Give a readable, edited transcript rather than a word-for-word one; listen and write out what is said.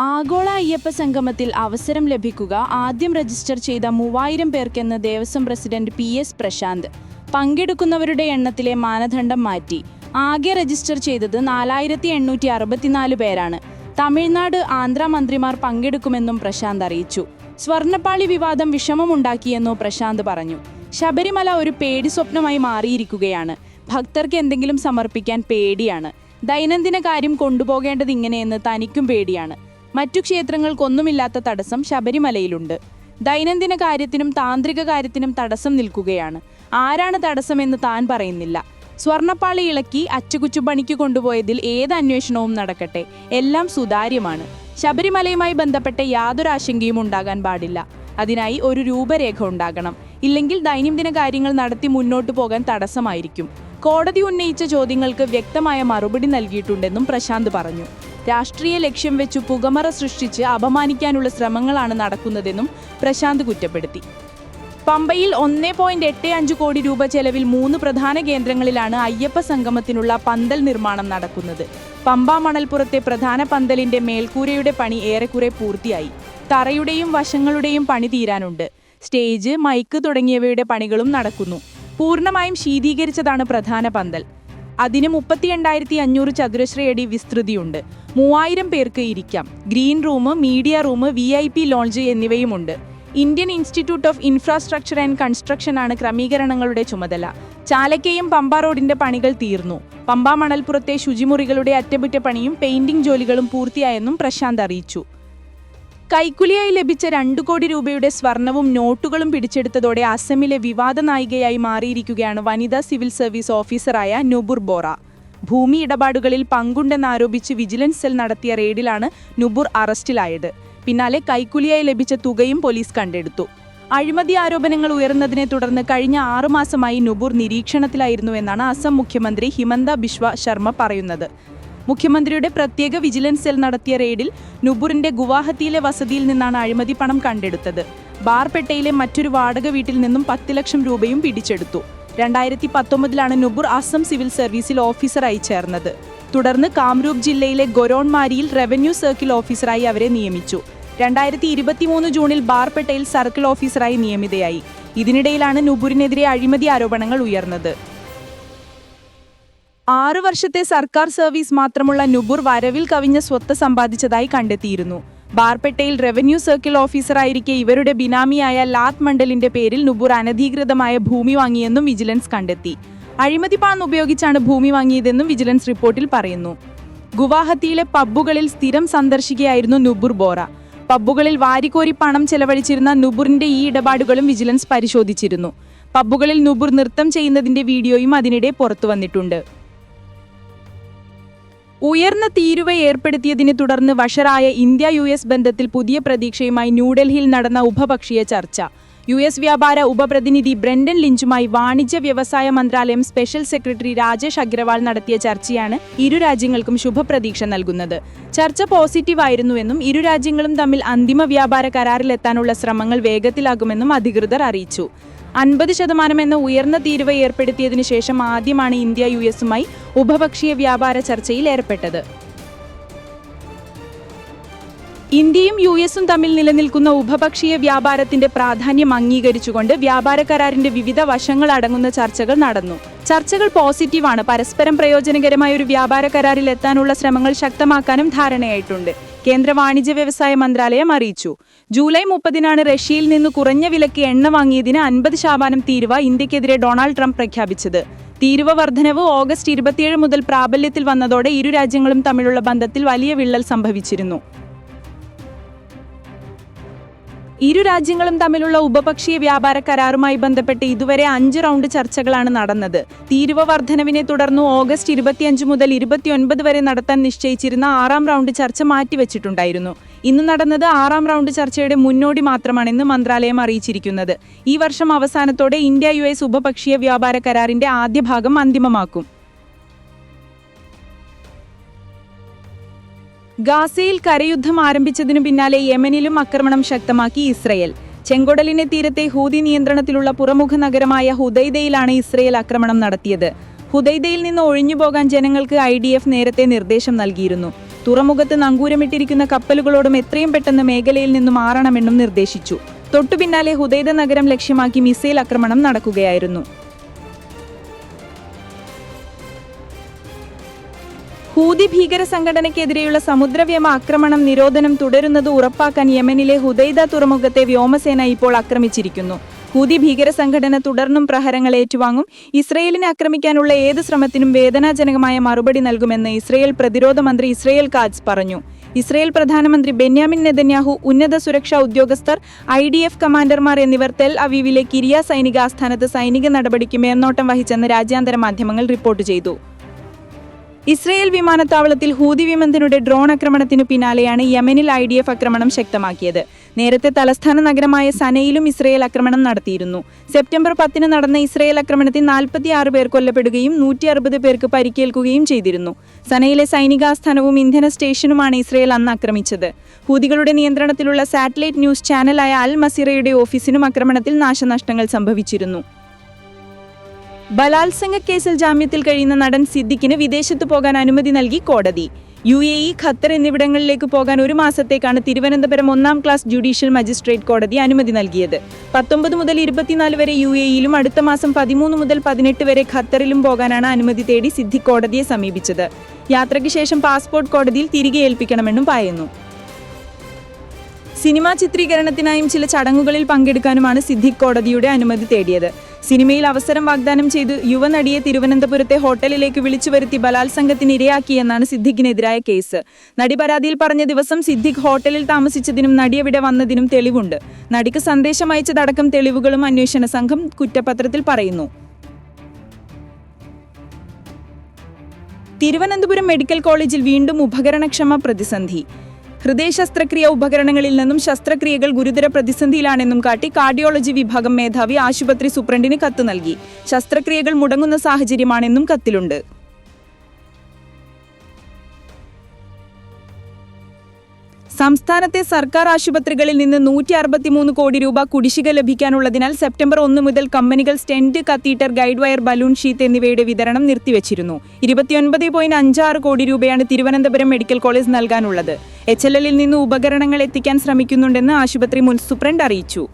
ആഗോള അയ്യപ്പ സംഗമത്തിൽ അവസരം ലഭിക്കുക ആദ്യം രജിസ്റ്റർ ചെയ്ത 3000 പേർക്കെന്ന് ദേവസ്വം പ്രസിഡന്റ് PS പ്രശാന്ത്. പങ്കെടുക്കുന്നവരുടെ എണ്ണത്തിലെ മാനദണ്ഡം മാറ്റി. ആകെ രജിസ്റ്റർ ചെയ്തത് 4864 പേരാണ്. തമിഴ്നാട്, ആന്ധ്ര മന്ത്രിമാർ പങ്കെടുക്കുമെന്നും പ്രശാന്ത് അറിയിച്ചു. സ്വർണ്ണപ്പാളി വിവാദം വിഷമമുണ്ടാക്കിയെന്നോ പ്രശാന്ത് പറഞ്ഞു. ശബരിമല ഒരു പേടി സ്വപ്നമായി മാറിയിരിക്കുകയാണ്. ഭക്തർക്ക് എന്തെങ്കിലും സമർപ്പിക്കാൻ പേടിയാണ്. ദൈനംദിന കാര്യം കൊണ്ടുപോകേണ്ടത് ഇങ്ങനെയെന്ന് തനിക്കും പേടിയാണ്. മറ്റു ക്ഷേത്രങ്ങൾക്കൊന്നുമില്ലാത്ത തടസ്സം ശബരിമലയിലുണ്ട്. ദൈനംദിന കാര്യത്തിനും താന്ത്രിക കാര്യത്തിനും തടസ്സം നിൽക്കുകയാണ്. ആരാണ് തടസ്സമെന്ന് താൻ പറയുന്നില്ല. സ്വർണ്ണപ്പാളി ഇളക്കി അച്ചുകുച്ചുപണിക്ക് കൊണ്ടുപോയതിൽ ഏത് അന്വേഷണവും നടക്കട്ടെ, എല്ലാം സുതാര്യമാണ്. ശബരിമലയുമായി ബന്ധപ്പെട്ട യാതൊരു ആശങ്കയും ഉണ്ടാകാൻ പാടില്ല. അതിനായി ഒരു രൂപരേഖ ഉണ്ടാകണം. ഇല്ലെങ്കിൽ ദൈനംദിന കാര്യങ്ങൾ നടത്തി മുന്നോട്ടു പോകാൻ തടസ്സമായിരിക്കും. കോടതി ഉന്നയിച്ച ചോദ്യങ്ങൾക്ക് വ്യക്തമായ മറുപടി നൽകിയിട്ടുണ്ടെന്നും പ്രശാന്ത് പറഞ്ഞു. രാഷ്ട്രീയ ലക്ഷ്യം വെച്ചു പുകമറ സൃഷ്ടിച്ച് അപമാനിക്കാനുള്ള ശ്രമങ്ങളാണ് നടക്കുന്നതെന്നും പ്രശാന്ത് കുറ്റപ്പെടുത്തി. പമ്പയിൽ 1.85 കോടി രൂപ ചെലവിൽ 3 പ്രധാന കേന്ദ്രങ്ങളിലാണ് അയ്യപ്പ സംഗമത്തിനുള്ള പന്തൽ നിർമ്മാണം നടക്കുന്നത്. പമ്പ മണൽപ്പുറത്തെ പ്രധാന പന്തലിന്റെ മേൽക്കൂരയുടെ പണി ഏറെക്കുറെ പൂർത്തിയായി. തറയുടെയും വശങ്ങളുടെയും പണി തീരാനുണ്ട്. സ്റ്റേജ്, മൈക്ക് തുടങ്ങിയവയുടെ പണികളും നടക്കുന്നു. പൂർണ്ണമായും ശീതീകരിച്ചതാണ് പ്രധാന പന്തൽ. അതിന് 38,500 ചതുരശ്രയടി വിസ്തൃതിയുണ്ട്. 3000 പേർക്ക് ഇരിക്കാം. Green room, media room, VIP lounge എന്നിവയുമുണ്ട്. Indian Institute of Infrastructure and Construction ആണ് ക്രമീകരണങ്ങളുടെ ചുമതല. ചാലക്കയം പമ്പ റോഡിന്റെ പണികൾ തീർന്നു. പമ്പ മണൽപ്പുറത്തെ ശുചിമുറികളുടെ അറ്റകുറ്റപ്പണിയും പെയിന്റിംഗ് ജോലികളും പൂർത്തിയായെന്നും പ്രശാന്ത് അറിയിച്ചു. കൈക്കൂലിയായി ലഭിച്ച 2 കോടി രൂപയുടെ സ്വർണവും നോട്ടുകളും പിടിച്ചെടുത്തതോടെ അസമിലെ വിവാദ നായികയായി മാറിയിരിക്കുകയാണ് വനിതാ സിവിൽ സർവീസ് ഓഫീസറായ നുപുർ ബോറ. ഭൂമി ഇടപാടുകളിൽ പങ്കുണ്ടെന്നാരോപിച്ച് വിജിലൻസ് സെൽ നടത്തിയ റെയ്ഡിലാണ് നുപുർ അറസ്റ്റിലായത്. പിന്നാലെ കൈക്കൂലിയായി ലഭിച്ച തുകയും പോലീസ് കണ്ടെടുത്തു. അഴിമതി ആരോപണങ്ങൾ ഉയർന്നതിനെ തുടർന്ന് കഴിഞ്ഞ 6 മാസമായി നുപുർ നിരീക്ഷണത്തിലായിരുന്നുവെന്നാണ് അസം മുഖ്യമന്ത്രി ഹിമന്ത ബിശ്വ ശർമ്മ പറയുന്നത്. മുഖ്യമന്ത്രിയുടെ പ്രത്യേക വിജിലൻസ് സെൽ നടത്തിയ റെയ്ഡിൽ നുപുറിന്റെ ഗുവാഹത്തിയിലെ വസതിയിൽ നിന്നാണ് അഴിമതി പണം കണ്ടെടുത്തത്. ബാർപേട്ടയിലെ മറ്റൊരു വാടക വീട്ടിൽ നിന്നും 10 ലക്ഷം രൂപയും പിടിച്ചെടുത്തു. 2019 നുപുർ അസം സിവിൽ സർവീസിൽ ഓഫീസറായി ചേർന്നത്. തുടർന്ന് കാംരൂപ് ജില്ലയിലെ ഗൊരോൺമാരിയിൽ റവന്യൂ സർക്കിൾ ഓഫീസറായി അവരെ നിയമിച്ചു. 2023 ജൂണിൽ ബാർപേട്ടയിൽ സർക്കിൾ ഓഫീസറായി നിയമിതയായി. ഇതിനിടയിലാണ് നുപുറിനെതിരെ അഴിമതി ആരോപണങ്ങൾ ഉയർന്നത്. 6 വർഷത്തെ സർക്കാർ സർവീസ് മാത്രമുള്ള നുപുർ വരവിൽ കവിഞ്ഞ സ്വത്ത് സമ്പാദിച്ചതായി കണ്ടെത്തിയിരുന്നു. ബാർപേട്ടയിൽ റവന്യൂ സർക്കിൾ ഓഫീസറായിരിക്കെ ഇവരുടെ ബിനാമിയായ ലാത് മണ്ഡലിന്റെ പേരിൽ നുപുർ അനധികൃതമായ ഭൂമി വാങ്ങിയെന്നും വിജിലൻസ് കണ്ടെത്തി. അഴിമതി പണം ഉപയോഗിച്ചാണ് ഭൂമി വാങ്ങിയതെന്നും വിജിലൻസ് റിപ്പോർട്ടിൽ പറയുന്നു. ഗുവാഹത്തിയിലെ പബ്ബുകളിൽ സ്ഥിരം സന്ദർശിക്കുകയായിരുന്നു നുപുർ ബോറ. പബ്ബുകളിൽ വാരിക്കോരി പണം ചെലവഴിച്ചിരുന്ന നുപുറിന്റെ ഈ ഇടപാടുകളും വിജിലൻസ് പരിശോധിച്ചിരുന്നു. പബ്ബുകളിൽ നുപുർ നൃത്തം ചെയ്യുന്നതിന്റെ വീഡിയോയും അതിനിടെ പുറത്തുവന്നിട്ടുണ്ട്. ഉയർന്ന തീരുവ ഏർപ്പെടുത്തിയതിനെ തുടർന്ന് വഷറായ ഇന്ത്യ-US ബന്ധത്തിൽ പുതിയ പ്രതീക്ഷയുമായി ന്യൂഡൽഹിയിൽ നടന്ന ഉഭപക്ഷീയ ചർച്ച. US വ്യാപാര ഉപപ്രതിനിധി ബ്രെൻഡൻ ലിഞ്ചുമായി വാണിജ്യ വ്യവസായ മന്ത്രാലയം സ്പെഷ്യൽ സെക്രട്ടറി രാജേഷ് അഗ്രവാൾ നടത്തിയ ചർച്ചയാണ് ഇരു രാജ്യങ്ങൾക്കും ശുഭപ്രതീക്ഷ നൽകുന്നത്. ചർച്ച പോസിറ്റീവായിരുന്നുവെന്നും ഇരു രാജ്യങ്ങളും തമ്മിൽ അന്തിമ വ്യാപാര കരാറിലെത്താനുള്ള ശ്രമങ്ങൾ വേഗത്തിലാകുമെന്നും അധികൃതർ അറിയിച്ചു. 50% എന്ന ഉയർന്ന തീരുവ ഏർപ്പെടുത്തിയതിനു ശേഷം ആദ്യമാണ് ഇന്ത്യ-US ഉഭപക്ഷീയ വ്യാപാര ചർച്ചയിൽ ഏർപ്പെട്ടത്. ഇന്ത്യയും US തമ്മിൽ നിലനിൽക്കുന്ന ഉഭപക്ഷീയ വ്യാപാരത്തിന്റെ പ്രാധാന്യം അംഗീകരിച്ചുകൊണ്ട് വ്യാപാര കരാറിന്റെ വിവിധ വശങ്ങൾ അടങ്ങുന്ന ചർച്ചകൾ നടന്നു. ചർച്ചകൾ പോസിറ്റീവാണ്. പരസ്പരം പ്രയോജനകരമായ ഒരു വ്യാപാര കരാറിൽ എത്താനുള്ള ശ്രമങ്ങൾ ശക്തമാക്കാനും ധാരണയായിട്ടുണ്ട്. കേന്ദ്ര വാണിജ്യ വ്യവസായ മന്ത്രാലയം അറിയിച്ചു. ജൂലൈ 30 റഷ്യയിൽ നിന്ന് കുറഞ്ഞ വിലയ്ക്ക് എണ്ണ വാങ്ങിയതിന് 50% തീരുവ ഇന്ത്യക്കെതിരെ ഡൊണാൾഡ് ട്രംപ് പ്രഖ്യാപിച്ചത്. തീരുവ വർധനവ് ഓഗസ്റ്റ് 27 മുതൽ പ്രാബല്യത്തിൽ വന്നതോടെ ഇരു രാജ്യങ്ങളും തമ്മിലുള്ള ബന്ധത്തിൽ വലിയ വിള്ളൽ സംഭവിച്ചിരുന്നു. ഇരു രാജ്യങ്ങളും തമ്മിലുള്ള ഉഭപക്ഷീയ വ്യാപാര കരാറുമായി ബന്ധപ്പെട്ട് ഇതുവരെ 5 റൗണ്ട് ചർച്ചകളാണ് നടന്നത്. തീരുവ വർധനവിനെ തുടർന്ന് ഓഗസ്റ്റ് 25 മുതൽ 29 വരെ നടത്താൻ നിശ്ചയിച്ചിരുന്ന 6ാം റൗണ്ട് ചർച്ച മാറ്റിവെച്ചിട്ടുണ്ടായിരുന്നു. ഇന്ന് നടന്നത് 6ാം റൗണ്ട് ചർച്ചയുടെ മുന്നോടി മാത്രമാണെന്ന് മന്ത്രാലയം അറിയിച്ചിരിക്കുന്നത്. ഈ വർഷം അവസാനത്തോടെ ഇന്ത്യ-US ഉഭപക്ഷീയ വ്യാപാര കരാറിന്റെ ആദ്യ ഭാഗം അന്തിമമാക്കും. ഗാസയിൽ കരയുദ്ധം ആരംഭിച്ചതിനു പിന്നാലെ യമനിലും ആക്രമണം ശക്തമാക്കി ഇസ്രയേൽ. ചെങ്കടലിനെ തീരത്തെ ഹൂതി നിയന്ത്രണത്തിലുള്ള പുറമുഖ നഗരമായ ഹുദൈദയിലാണ് ഇസ്രയേൽ ആക്രമണം നടത്തിയത്. ഹുദൈദയിൽ നിന്ന് ഒഴിഞ്ഞുപോകാൻ ജനങ്ങൾക്ക് IDF നേരത്തെ നിർദ്ദേശം നൽകിയിരുന്നു. തുറമുഖത്ത് നങ്കൂരമിട്ടിരിക്കുന്ന കപ്പലുകളോടും എത്രയും പെട്ടെന്ന് മേഖലയിൽ നിന്നും മാറണമെന്നും നിർദ്ദേശിച്ചു. തൊട്ടുപിന്നാലെ ഹുദൈദ നഗരം ലക്ഷ്യമാക്കി മിസൈൽ ആക്രമണം നടക്കുകയായിരുന്നു. ഹൂതി ഭീകര സംഘടനയ്ക്കെതിരെയുള്ള സമുദ്രവ്യോമ ആക്രമണം നിരോധനം തുടരുന്നത് ഉറപ്പാക്കാൻ യമനിലെ ഹുദൈദ തുറമുഖത്തെ വ്യോമസേന ഇപ്പോൾ ആക്രമിച്ചിരിക്കുന്നു. ഹൂതി ഭീകര സംഘടന തുടർന്നും പ്രഹരങ്ങൾ ഏറ്റുവാങ്ങും. ഇസ്രയേലിനെ ആക്രമിക്കാനുള്ള ഏത് ശ്രമത്തിനും വേദനാജനകമായ മറുപടി നൽകുമെന്ന് ഇസ്രയേൽ പ്രതിരോധ മന്ത്രി ഇസ്രയേൽ കാറ്റ്സ് പറഞ്ഞു. ഇസ്രയേൽ പ്രധാനമന്ത്രി ബെന്യാമിൻ നെതന്യാഹു, ഉന്നത സുരക്ഷാ ഉദ്യോഗസ്ഥർ, IDF കമാൻഡർമാർ എന്നിവർ തെൽ അവീവിലെ കിരിയ സൈനിക ആസ്ഥാനത്ത് സൈനിക നടപടിക്ക് മേൽനോട്ടം വഹിച്ചെന്ന് രാജ്യാന്തര മാധ്യമങ്ങൾ റിപ്പോർട്ട് ചെയ്തു. ഇസ്രയേൽ വിമാനത്താവളത്തിൽ ഹൂതി വിമതരുടെ ഡ്രോൺ ആക്രമണത്തിനു പിന്നാലെയാണ് യമനിൽ IDF ആക്രമണം ശക്തമാക്കിയത്. നേരത്തെ തലസ്ഥാന നഗരമായ സനയിലും ഇസ്രയേൽ ആക്രമണം നടത്തിയിരുന്നു. സെപ്റ്റംബർ 10 നടന്ന ഇസ്രയേൽ ആക്രമണത്തിൽ 46 പേർ കൊല്ലപ്പെടുകയും 160 പേർക്ക് പരിക്കേൽക്കുകയും ചെയ്തിരുന്നു. സനയിലെ സൈനികാസ്ഥാനവും ഇന്ധന സ്റ്റേഷനുമാണ് ഇസ്രയേൽ അന്ന് ആക്രമിച്ചത്. ഹൂതികളുടെ നിയന്ത്രണത്തിലുള്ള സാറ്റലൈറ്റ് ന്യൂസ് ചാനലായ അൽ മസീറയുടെ ഓഫീസിനും ആക്രമണത്തിൽ നാശനഷ്ടങ്ങൾ സംഭവിച്ചിരുന്നു. ബലാത്സംഗ കേസിൽ ജാമ്യത്തിൽ കഴിയുന്ന നടൻ സിദ്ദിഖിന് വിദേശത്ത് പോകാൻ അനുമതി നൽകി കോടതി. UAE, ഖത്തർ എന്നിവിടങ്ങളിലേക്ക് പോകാൻ 1 മാസത്തേക്കാണ് തിരുവനന്തപുരം 1ാം ക്ലാസ് ജുഡീഷ്യൽ മജിസ്ട്രേറ്റ് കോടതി അനുമതി നൽകിയത്. 19 മുതൽ 24 വരെ UAEയിലും അടുത്ത മാസം 13 മുതൽ 18 വരെ ഖത്തറിലും പോകാനാണ് അനുമതി തേടി സിദ്ദിഖ് കോടതിയെ സമീപിച്ചത്. യാത്രയ്ക്ക് ശേഷം പാസ്പോർട്ട് കോടതിയിൽ തിരികെ ഏൽപ്പിക്കണമെന്നും പറയുന്നു. സിനിമാ ചിത്രീകരണത്തിനായും ചില ചടങ്ങുകളിൽ പങ്കെടുക്കാനുമാണ് സിദ്ദിഖ് കോടതിയുടെ അനുമതി തേടിയത്. സിനിമയിൽ അവസരം വാഗ്ദാനം ചെയ്ത് യുവനടിയെ തിരുവനന്തപുരത്തെ ഹോട്ടലിലേക്ക് വിളിച്ചു വരുത്തി ബലാത്സംഗത്തിന് ഇരയാക്കിയെന്നാണ് സിദ്ദിഖിനെതിരായ കേസ്. നടി പരാതിയിൽ പറഞ്ഞ ദിവസം സിദ്ദിഖ് ഹോട്ടലിൽ താമസിച്ചതിനും നടി അവിടെ വന്നതിനും തെളിവുണ്ട്. നടിക്ക് സന്ദേശം അയച്ചതടക്കം തെളിവുകളും അന്വേഷണ സംഘം കുറ്റപത്രത്തിൽ പറയുന്നു. തിരുവനന്തപുരം മെഡിക്കൽ കോളേജിൽ വീണ്ടും ഉപകരണക്ഷമ പ്രതിസന്ധി. ഹൃദയ ശസ്ത്രക്രിയ ഉപകരണങ്ങളിൽ നിന്നും ശസ്ത്രക്രിയകൾ ഗുരുതര പ്രതിസന്ധിയിലാണെന്നും കാട്ടി കാർഡിയോളജി വിഭാഗം മേധാവി ആശുപത്രി സൂപ്രണ്ടിന് കത്ത് നൽകി. ശസ്ത്രക്രിയകൾ മുടങ്ങുന്ന സാഹചര്യമാണെന്നും കത്തിലുണ്ട്. സംസ്ഥാനത്തെ സർക്കാർ ആശുപത്രികളിൽ നിന്ന് 163 കോടി രൂപ കുടിശ്ശിക ലഭിക്കാനുള്ളതിനാൽ സെപ്റ്റംബർ 1 മുതൽ കമ്പനികൾ stent, catheter, guide wire, balloon sheet എന്നിവയുടെ വിതരണം നിർത്തിവച്ചിരുന്നു. 29.56 കോടി രൂപയാണ് തിരുവനന്തപുരം മെഡിക്കൽ കോളേജ് നൽകാനുള്ളത്. HLL-ൽ നിന്ന് ഉപകരണങ്ങൾ എത്തിക്കാൻ ശ്രമിക്കുന്നുണ്ടെന്ന് ആശുപത്രി മുൻ സൂപ്രണ്ട് അറിയിച്ചു.